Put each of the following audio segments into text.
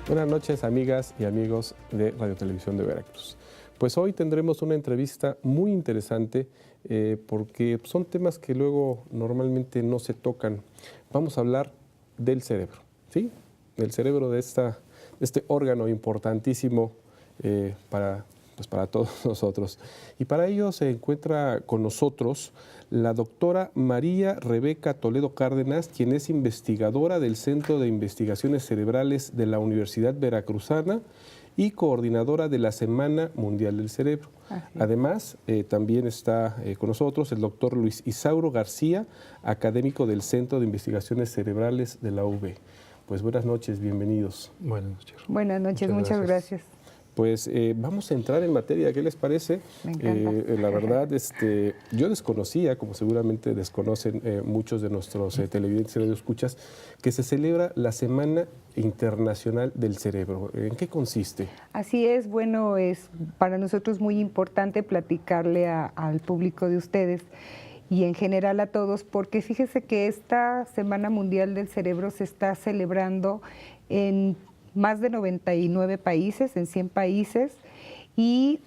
Buenas noches, amigas y amigos de Radio Televisión de Veracruz. Pues hoy tendremos una entrevista muy interesante porque son temas que luego normalmente no se tocan. Vamos a hablar del cerebro, ¿sí? Del cerebro de este órgano importantísimo para todos nosotros. Y para ello se encuentra con nosotros la doctora María Rebeca Toledo Cárdenas, quien es investigadora del Centro de Investigaciones Cerebrales de la Universidad Veracruzana y coordinadora de la Semana Mundial del Cerebro. Además, también está con nosotros el doctor Luis Isauro García, académico del Centro de Investigaciones Cerebrales de la UV. Pues buenas noches, bienvenidos. Buenas noches. Buenas noches, muchas gracias. Pues vamos a entrar en materia, ¿qué les parece? Me encanta. La verdad, yo desconocía, como seguramente desconocen muchos de nuestros televidentes y radioescuchas, que se celebra la Semana Internacional del Cerebro. ¿En qué consiste? Así es, bueno, es para nosotros muy importante platicarle al público de ustedes y en general a todos, porque fíjese que esta Semana Mundial del Cerebro se está celebrando en más de 99 países, en 100 países, y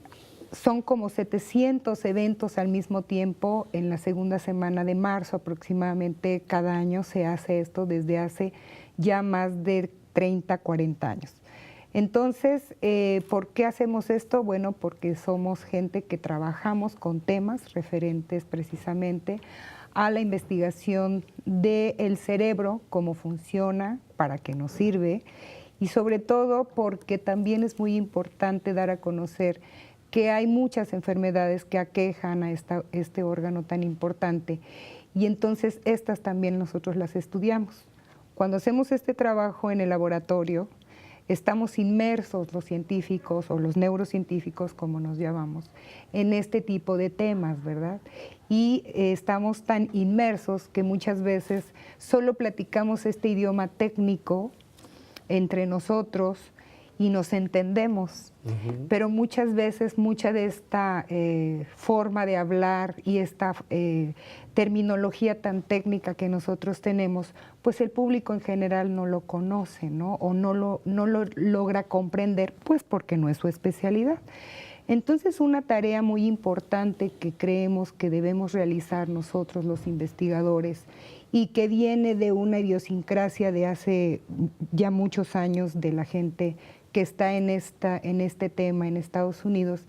son como 700 eventos al mismo tiempo en la segunda semana de marzo aproximadamente. Cada año se hace esto desde hace ya más de 30, 40 años. Entonces, ¿por qué hacemos esto? Bueno, porque somos gente que trabajamos con temas referentes precisamente a la investigación del cerebro, cómo funciona, para qué nos sirve, y sobre todo porque también es muy importante dar a conocer que hay muchas enfermedades que aquejan a este órgano tan importante, y entonces estas también nosotros las estudiamos. Cuando hacemos este trabajo en el laboratorio, estamos inmersos los científicos o los neurocientíficos, como nos llamamos, en este tipo de temas, ¿verdad? Y estamos tan inmersos que muchas veces solo platicamos este idioma técnico entre nosotros y nos entendemos, pero muchas veces mucha de esta forma de hablar y esta terminología tan técnica que nosotros tenemos, pues el público en general no lo conoce, ¿no? O no lo logra comprender, pues porque no es su especialidad. Entonces, una tarea muy importante que creemos que debemos realizar nosotros los investigadores y que viene de una idiosincrasia de hace ya muchos años de la gente que está en este tema en Estados Unidos,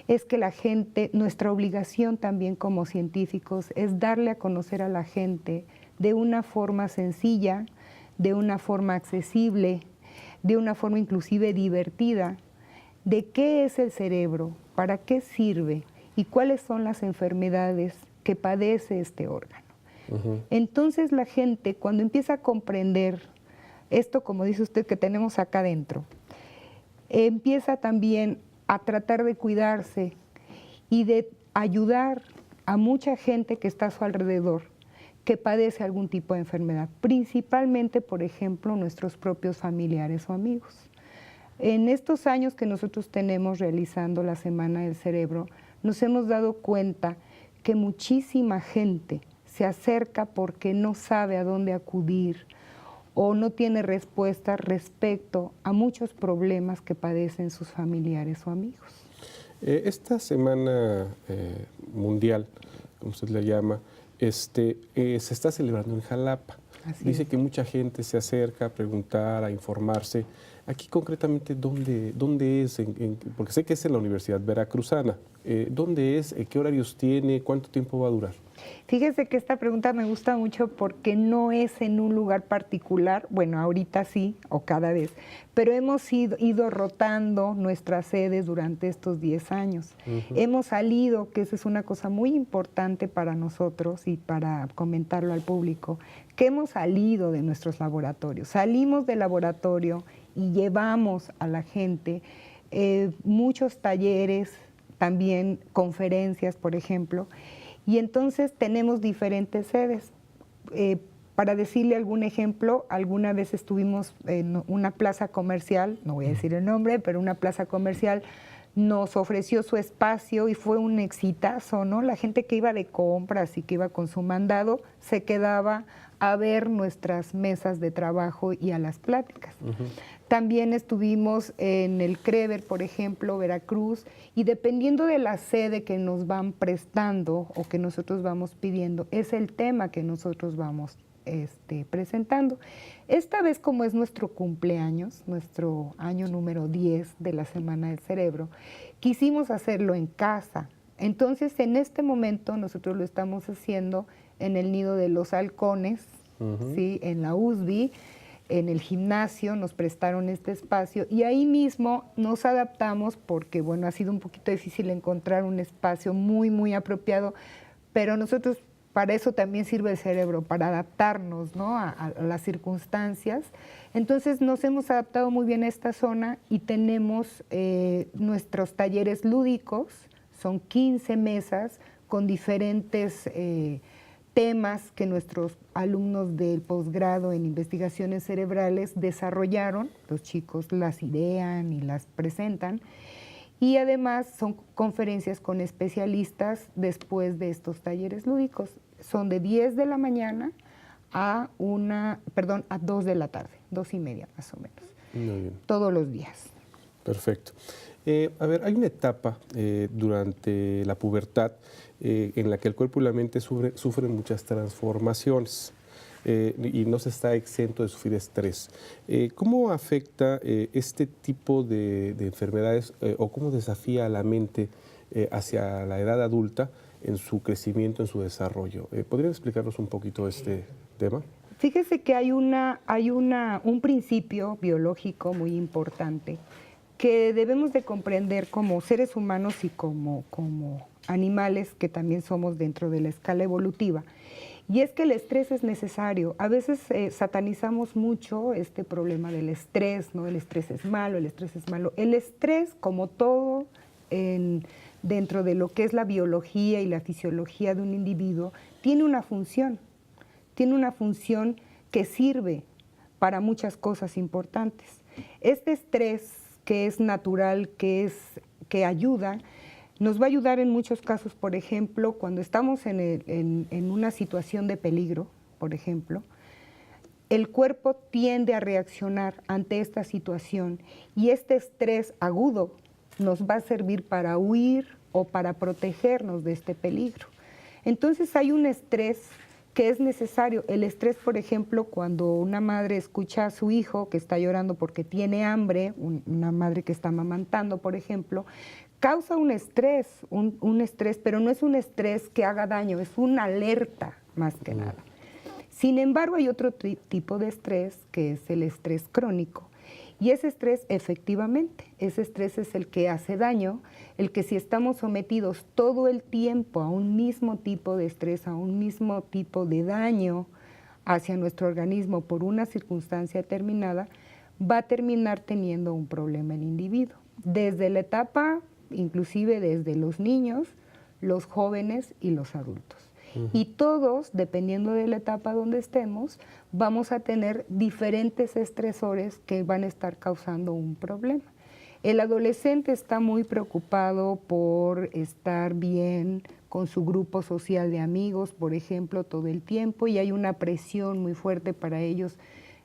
es que la gente, nuestra obligación también como científicos es darle a conocer a la gente de una forma sencilla, de una forma accesible, de una forma inclusive divertida, de qué es el cerebro, para qué sirve y cuáles son las enfermedades que padece este órgano. Entonces la gente, cuando empieza a comprender esto, como dice usted, que tenemos acá adentro, empieza también a tratar de cuidarse y de ayudar a mucha gente que está a su alrededor, que padece algún tipo de enfermedad, principalmente, por ejemplo, nuestros propios familiares o amigos. En estos años que nosotros tenemos realizando la Semana del Cerebro, nos hemos dado cuenta que muchísima gente se acerca porque no sabe a dónde acudir o no tiene respuesta respecto a muchos problemas que padecen sus familiares o amigos. Esta Semana Mundial, como usted le llama, se está celebrando en Jalapa. Dice que mucha gente se acerca a preguntar, a informarse. Aquí concretamente, ¿dónde es? Porque sé que es en la Universidad Veracruzana. ¿Dónde es? ¿Qué horarios tiene? ¿Cuánto tiempo va a durar? Fíjese que esta pregunta me gusta mucho porque no es en un lugar particular, bueno, ahorita sí, o cada vez, pero hemos ido rotando nuestras sedes durante estos 10 años. Hemos salido, que esa es una cosa muy importante para nosotros y para comentarlo al público, que hemos salido de nuestros laboratorios. Salimos del laboratorio y llevamos a la gente muchos talleres, también conferencias, por ejemplo, y entonces tenemos diferentes sedes. Para decirle algún ejemplo, alguna vez estuvimos en una plaza comercial, no voy a decir el nombre, pero una plaza comercial nos ofreció su espacio y fue un exitazo, ¿no? La gente que iba de compras y que iba con su mandado se quedaba a ver nuestras mesas de trabajo y a las pláticas. También estuvimos en el Crever, por ejemplo, Veracruz, y dependiendo de la sede que nos van prestando o que nosotros vamos pidiendo, es el tema que nosotros vamos presentando. Esta vez, como es nuestro cumpleaños, nuestro año número 10 de la Semana del Cerebro, quisimos hacerlo en casa. Entonces, en este momento nosotros lo estamos haciendo en el Nido de los Halcones, ¿sí? En la USB, en el gimnasio, nos prestaron este espacio y ahí mismo nos adaptamos porque, bueno, ha sido un poquito difícil encontrar un espacio muy apropiado, pero nosotros, para eso también sirve el cerebro, para adaptarnos, ¿no? a las circunstancias. Entonces nos hemos adaptado muy bien a esta zona y tenemos nuestros talleres lúdicos, son 15 mesas con diferentes temas que nuestros alumnos del posgrado en investigaciones cerebrales desarrollaron. Los chicos las idean y las presentan. Y además son conferencias con especialistas después de estos talleres lúdicos. Son de 10 de la mañana a 2 de la tarde, 2:30 más o menos. Muy bien. Todos los días. Perfecto. A ver, hay una etapa durante la pubertad en la que el cuerpo y la mente sufren muchas transformaciones. Y no se está exento de sufrir estrés. ¿Cómo afecta este tipo de enfermedades o cómo desafía a la mente hacia la edad adulta en su crecimiento, en su desarrollo? ¿Podrían explicarnos un poquito este tema? Fíjese que hay un principio biológico muy importante que debemos de comprender como seres humanos y como animales que también somos dentro de la escala evolutiva. Y es que el estrés es necesario. A veces satanizamos mucho este problema del estrés, ¿no? El estrés es malo, el estrés es malo. El estrés, como todo dentro de lo que es la biología y la fisiología de un individuo, tiene una función. Tiene una función que sirve para muchas cosas importantes. Este estrés, que es natural, que ayuda, nos va a ayudar en muchos casos, por ejemplo, cuando estamos en una situación de peligro, por ejemplo, el cuerpo tiende a reaccionar ante esta situación y este estrés agudo nos va a servir para huir o para protegernos de este peligro. Entonces hay un estrés que es necesario. El estrés, por ejemplo, cuando una madre escucha a su hijo que está llorando porque tiene hambre, una madre que está amamantando, por ejemplo, causa un estrés, pero no es un estrés que haga daño, es una alerta más que nada. Sin embargo, hay otro tipo de estrés que es el estrés crónico. Y ese estrés, efectivamente, ese estrés es el que hace daño, el que si estamos sometidos todo el tiempo a un mismo tipo de estrés, a un mismo tipo de daño hacia nuestro organismo por una circunstancia determinada, va a terminar teniendo un problema el individuo. Desde la etapa, inclusive desde los niños, los jóvenes y los adultos. Y todos, dependiendo de la etapa donde estemos, vamos a tener diferentes estresores que van a estar causando un problema. El adolescente está muy preocupado por estar bien con su grupo social de amigos, por ejemplo, todo el tiempo, y hay una presión muy fuerte para ellos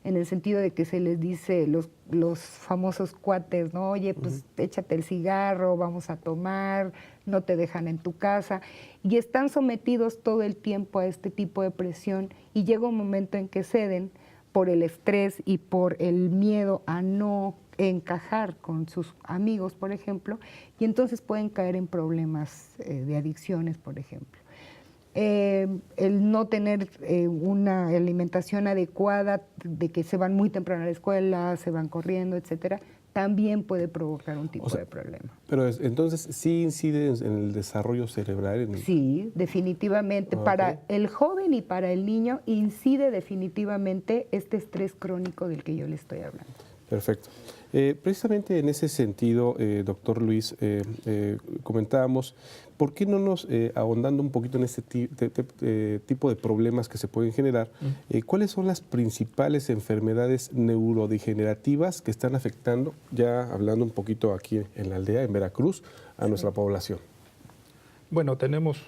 en el sentido de que se les dice los famosos cuates, ¿no? Oye, pues échate el cigarro, vamos a tomar, no te dejan en tu casa. Y están sometidos todo el tiempo a este tipo de presión y llega un momento en que ceden por el estrés y por el miedo a no encajar con sus amigos, por ejemplo, y entonces pueden caer en problemas de adicciones, por ejemplo. El no tener una alimentación adecuada, de que se van muy temprano a la escuela, se van corriendo, etcétera, también puede provocar un tipo de problema. Pero entonces sí incide en el desarrollo cerebral. Sí, definitivamente. Okay. Para el joven y para el niño incide definitivamente este estrés crónico del que yo le estoy hablando. Perfecto. Precisamente en ese sentido, doctor Luis, comentábamos, ¿por qué no nos, ahondando un poquito en este tipo de problemas que se pueden generar, cuáles son las principales enfermedades neurodegenerativas que están afectando, ya hablando un poquito aquí en la aldea, en Veracruz, a nuestra población? Bueno, tenemos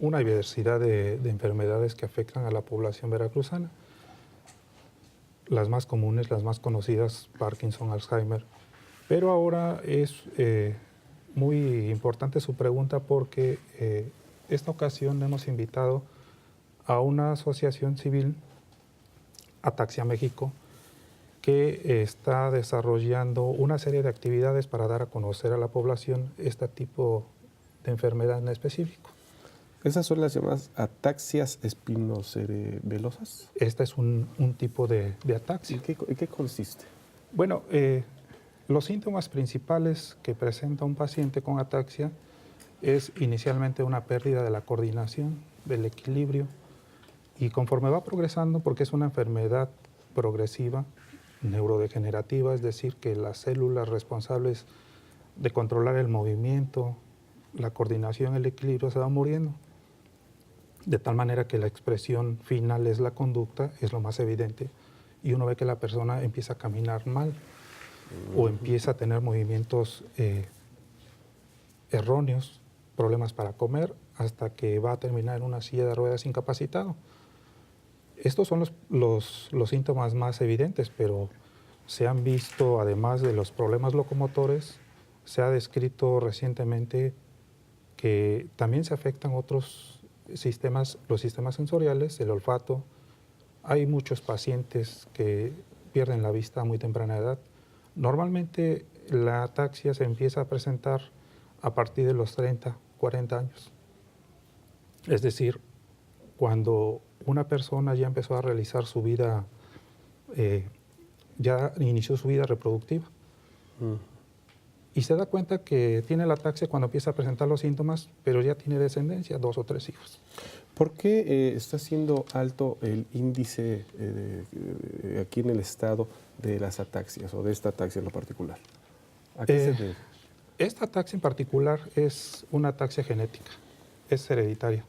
una diversidad de enfermedades que afectan a la población veracruzana. Las más comunes, las más conocidas, Parkinson, Alzheimer. Pero ahora es muy importante su pregunta porque esta ocasión hemos invitado a una asociación civil, Ataxia México, que está desarrollando una serie de actividades para dar a conocer a la población este tipo de enfermedad en específico. ¿Esas son las llamadas ataxias espinocerebelosas? Este es un tipo de ataxia. ¿En qué consiste? Bueno, los síntomas principales que presenta un paciente con ataxia es inicialmente una pérdida de la coordinación, del equilibrio, y conforme va progresando, porque es una enfermedad progresiva, neurodegenerativa, es decir, que las células responsables de controlar el movimiento, la coordinación, el equilibrio se van muriendo. De tal manera que la expresión final es la conducta, es lo más evidente, y uno ve que la persona empieza a caminar mal o empieza a tener movimientos erróneos, problemas para comer, hasta que va a terminar en una silla de ruedas incapacitado. Estos son los síntomas más evidentes, pero se han visto, además de los problemas locomotores, se ha descrito recientemente que también se afectan otros sistemas, los sistemas sensoriales, el olfato. Hay muchos pacientes que pierden la vista a muy temprana edad. Normalmente la ataxia se empieza a presentar a partir de los 30, 40 años. Es decir, cuando una persona ya empezó a realizar su vida, ya inició su vida reproductiva. Y se da cuenta que tiene la ataxia cuando empieza a presentar los síntomas, pero ya tiene descendencia, 2 o 3 hijos. ¿Por qué está siendo alto el índice aquí en el estado de las ataxias o de esta ataxia en lo particular? ¿A qué se debe? Esta ataxia en particular es una ataxia genética, es hereditaria.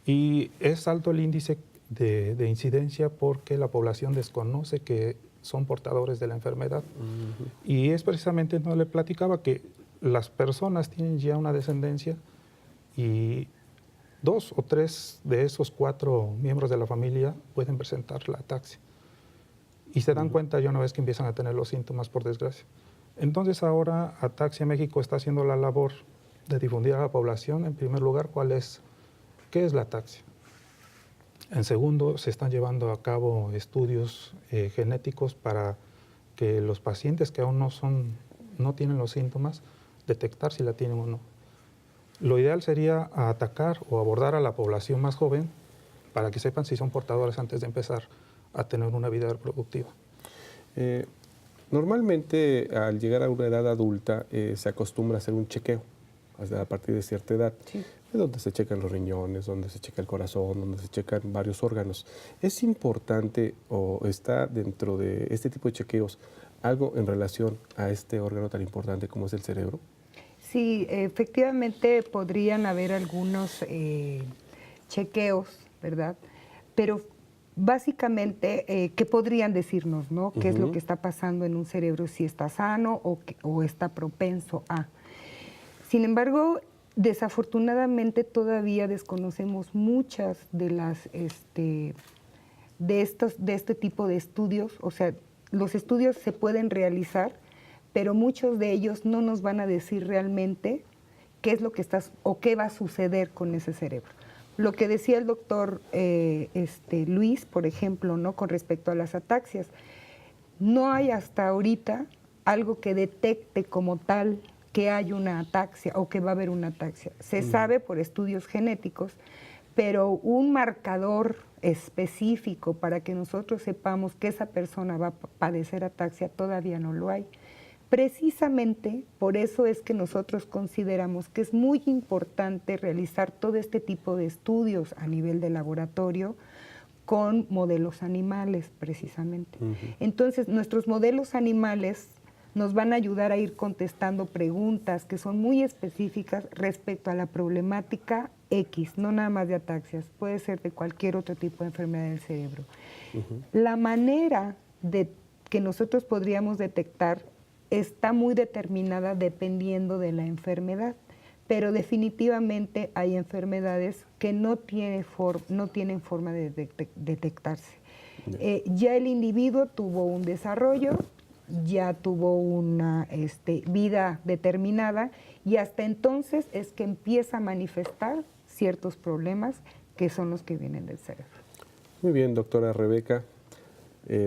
Y es alto el índice de incidencia porque la población desconoce que son portadores de la enfermedad. Y es precisamente, no le platicaba, que las personas tienen ya una descendencia y 2 o 3 de esos 4 miembros de la familia pueden presentar la ataxia. Y se dan cuenta ya una vez que empiezan a tener los síntomas, por desgracia. Entonces ahora Ataxia México está haciendo la labor de difundir a la población, en primer lugar, qué es la ataxia. En segundo, se están llevando a cabo estudios genéticos para que los pacientes que aún no tienen los síntomas, detectar si la tienen o no. Lo ideal sería atacar o abordar a la población más joven para que sepan si son portadores antes de empezar a tener una vida reproductiva. Normalmente, al llegar a una edad adulta, se acostumbra a hacer un chequeo a partir de cierta edad. Sí. Donde se checan los riñones, donde se checa el corazón, donde se checan varios órganos. ¿Es importante o está dentro de este tipo de chequeos algo en relación a este órgano tan importante como es el cerebro? Sí, efectivamente podrían haber algunos chequeos, ¿verdad? Pero básicamente, ¿qué podrían decirnos, no? ¿Qué es lo que está pasando en un cerebro? Si está sano o está propenso a. Sin embargo, desafortunadamente todavía desconocemos muchas de las de este tipo de estudios. O sea, los estudios se pueden realizar, pero muchos de ellos no nos van a decir realmente qué es lo que o qué va a suceder con ese cerebro. Lo que decía el doctor Luis, por ejemplo, ¿no? Con respecto a las ataxias, no hay hasta ahorita algo que detecte como tal que hay una ataxia o que va a haber una ataxia. Se sabe por estudios genéticos, pero un marcador específico para que nosotros sepamos que esa persona va a padecer ataxia todavía no lo hay. Precisamente por eso es que nosotros consideramos que es muy importante realizar todo este tipo de estudios a nivel de laboratorio con modelos animales, precisamente. Entonces, nuestros modelos animales nos van a ayudar a ir contestando preguntas que son muy específicas respecto a la problemática X, no nada más de ataxias, puede ser de cualquier otro tipo de enfermedad del cerebro. La manera de que nosotros podríamos detectar está muy determinada dependiendo de la enfermedad, pero definitivamente hay enfermedades que no tienen forma de detectarse. Ya el individuo tuvo un desarrollo, ya tuvo una vida determinada y hasta entonces es que empieza a manifestar ciertos problemas que son los que vienen del cerebro. Muy bien, doctora Rebeca,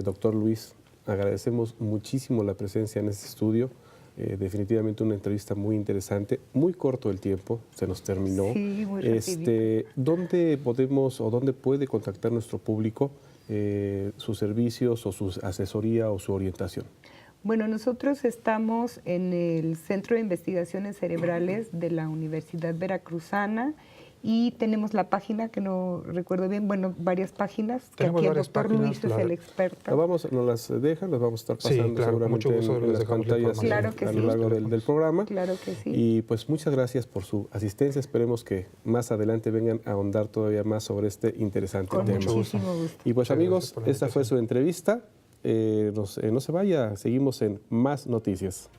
doctor Luis, agradecemos muchísimo la presencia en este estudio. Definitivamente una entrevista muy interesante, muy corto el tiempo, se nos terminó. Sí, muy rapidito. ¿Dónde podemos o dónde puede contactar nuestro público sus servicios o su asesoría o su orientación? Bueno, nosotros estamos en el Centro de Investigaciones Cerebrales de la Universidad Veracruzana y tenemos la página, que no recuerdo bien, bueno, varias páginas, que Tenemos aquí el varias doctor páginas, Luis es el experto. Nos las dejan, las vamos a estar pasando Sí, claro, con seguramente mucho gusto en les las dejamos la pantallas información. Claro que a sí. lo largo del programa. Claro que sí. Y pues muchas gracias por su asistencia. Esperemos que más adelante vengan a ahondar todavía más sobre este interesante Con tema. muchísimo gusto. Y pues Muchas amigos, gracias por la esta fue invitación. su entrevista. No se vaya, seguimos en Más Noticias.